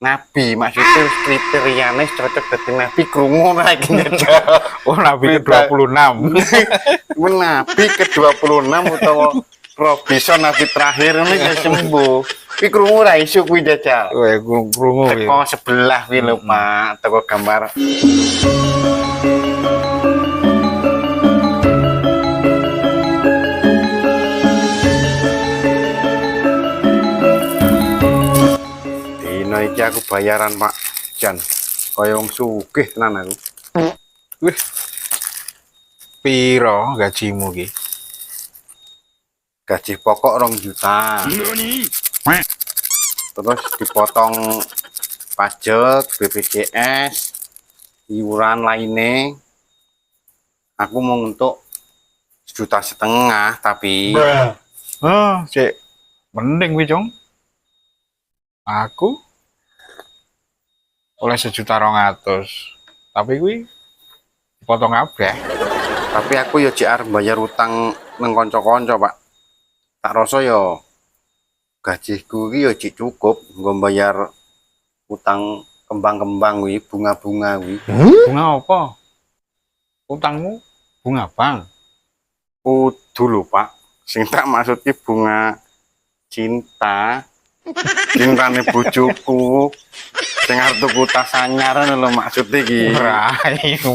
nabi, maksudnya kriterianya cocok dadi nabi krungu lagi njajal. Oh, nabi ke-26. Nabi ke-26 utawa Robinson nabi terakhir ini ya sembuh. Kuwi krungu ra isu kuwi jajal. Weh, krungu kuwi. Teko sebelah kuwi lho, Pak, teko gambar. Dino iki aku bayaran, Pak Jan. Kaya wong sugih tenan aku. Wih. Piro gajimu ki? Gaji pokok 2 juta. Terus dipotong pajak, BPJS, iuran lainnya. Aku mau untuk 1,5 juta tapi Oh, cek mending wi Jong. Aku oleh 1,2 juta, tapi gue potong kabeh. tapi aku ya arep bayar utang nang kanca-kanca, Pak. Tak rasa ya gajiku iki ya cukup nggo bayar utang kembang-kembang kuwi, bunga-bunga kuwi. Bunga apa? Utangmu bunga bang. Dulu, Pak. Sing tak maksud ki bunga cinta. Cintane bojoku. Sing arep tuku tas anyar lho maksud iki. Raimu.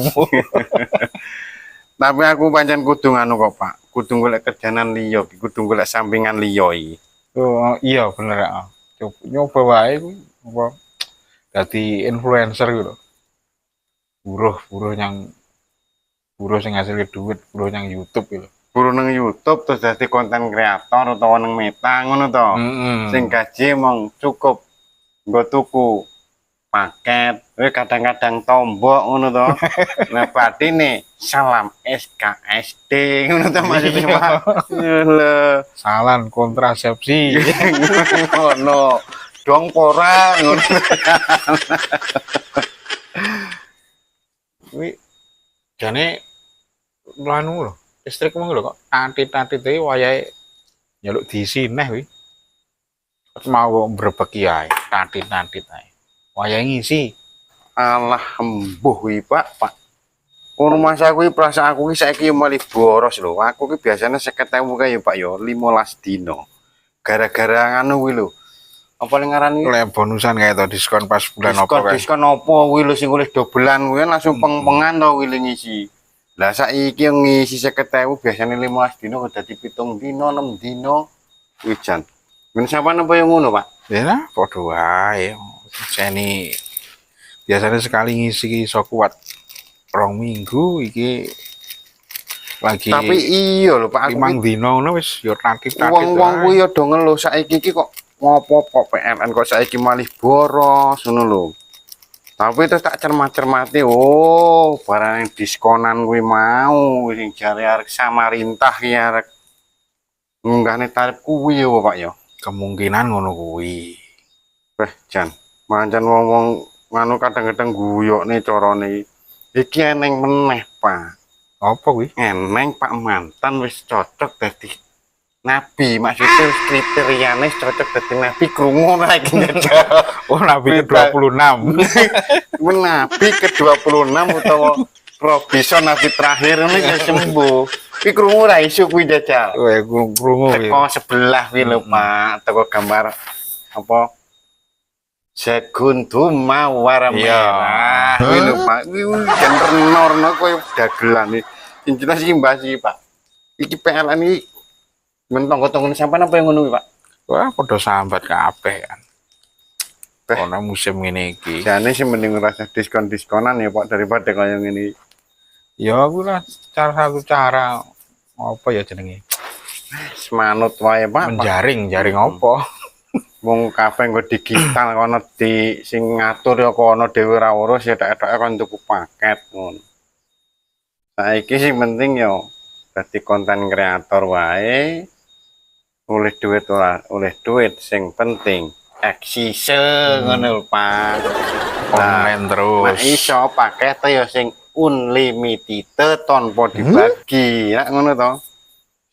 Tapi aku pancen kudu nganu kok, Pak. Kudu golek kerjaan liya, kudu golek sampingan liya iki. Oh, iya bener ya. Coba nyoba wae kuwi apa dadi influencer gitu. Buruh sing ngasil duit, buruh yang YouTube gitu. Buru nang YouTube terus dadi konten kreator utawa nang Meta ngono to. Sing gaji mong cukup nggo tuku paket, kadang-kadang tombok ngono to. Nah, batine salam SKSD ngono to maksudnya, Pak. Lho, Salan kontrasepsi. ngono. Dong pora ngono. Kuwi jane lanu lho. Listrik mong lho kok tantit-tantit iki wayahe nyeluk diisi neh kuwi. Mau mbrebeki ae, tantit-tantit ae. Wayahe ngisi. Alah embuh kuwi, Pak. Rumah saya kuwi perasaan aku ki saiki mulai boros lho. Aku ki biasanya 50.000 kae ya, Pak ya, 15 dino. Gara-gara nganu kuwi lho. Apa ning ngarani? Lek bonusan kayak to diskon pas bulan apa kae. Diskon opo kuwi lho sing oleh dobelan kuwi langsung peng-pengan to kuwi ngisi. Lah saiki yang ngisi 50.000 biasanya 15 dino kok dadi 7 dino, 6 dino. Kuwi jan. Men sampean apa yang ngono, Pak? Ya lah, padha wae. Jane biasanya sekali ngisi iso kuat 2 minggu iki lagi. Tapi iya lho, Pak, aku 5 dino ngono wis yo takit-takit. wong-wong kuwi ya do ngeluh saiki iki kok ngopo kok PLN kok saiki malih boros ngono lho. Tapi terus tak cermat-cermati, oh, barang yang diskonan kuwi mau sing jare arek Samarintah ki arek ngunggahne tarif kuwi ya, Pak ya. Kemungkinan ngono kuwi. Jan, mancen wong-wong nganu kadang-kadang guyokne carane. Iki eneng meneh, Pak. Apa kuwi? Eneng Pak mantan wis cocok dadi nabi, maksudnya kriterianya cocok dadi nabi krungu lagi njajal. Oh, nabi ke-26. Nabi ke-26 utawa Robinson nabi terakhir ini ya sembuh. Kuwi krungu ra isu kuwi jajal. Weh, krungu kuwi. Teko sebelah kuwi lho, Pak, teko gambar apa Segundo mawar merah. Kuwi lho, Pak. Kuwi jan renorno koyo dagelan iki. Sing jelas iki mbah iki, Pak. Iki PLN iki men tonggo-tonggone sampean apa yang ngono Pak? Wah, padha sambat kabeh kan. Ono musim ngene iki. Jane sih mending ngerasa diskon-diskonan ya Pak daripada kaya ngene. Ya aku lah satu cara apa ya jenenge? Semanut wae Pak. Jaring apa? Wong kabeh nggo digital kono di sing ngatur ya kono dhewe ora urus ya tok-toke kon tuku paket ngono. Saiki sing penting ya dadi konten kreator wae. Oleh duit sing penting eksis ngono lho Pak. Komen terus. Nek iso paket ya sing unlimited tanpa dibagi. Nek ngono to.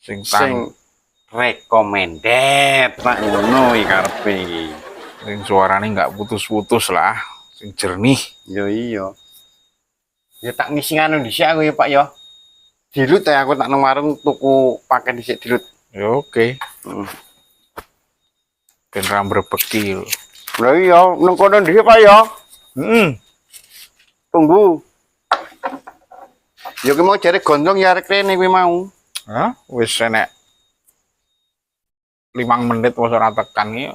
Sing recommended Pak ngono iki karepe iki. Sing suarane nggak putus-putus lah, sing jernih. Yo iya. Ya tak ngisi nganu dhisik aku ya Pak ya. Dilut ya aku tak nang warung tuku paket dhisik dilut. Ya oke, Heeh. ben ra mbrebeki lho. Lah iya nang kono dhisik Pak ya. Tunggu. Ya ki mau jare gondrong ya arek rene kuwi mau. Hah? Wis enek 5 menit wis ora tekan iki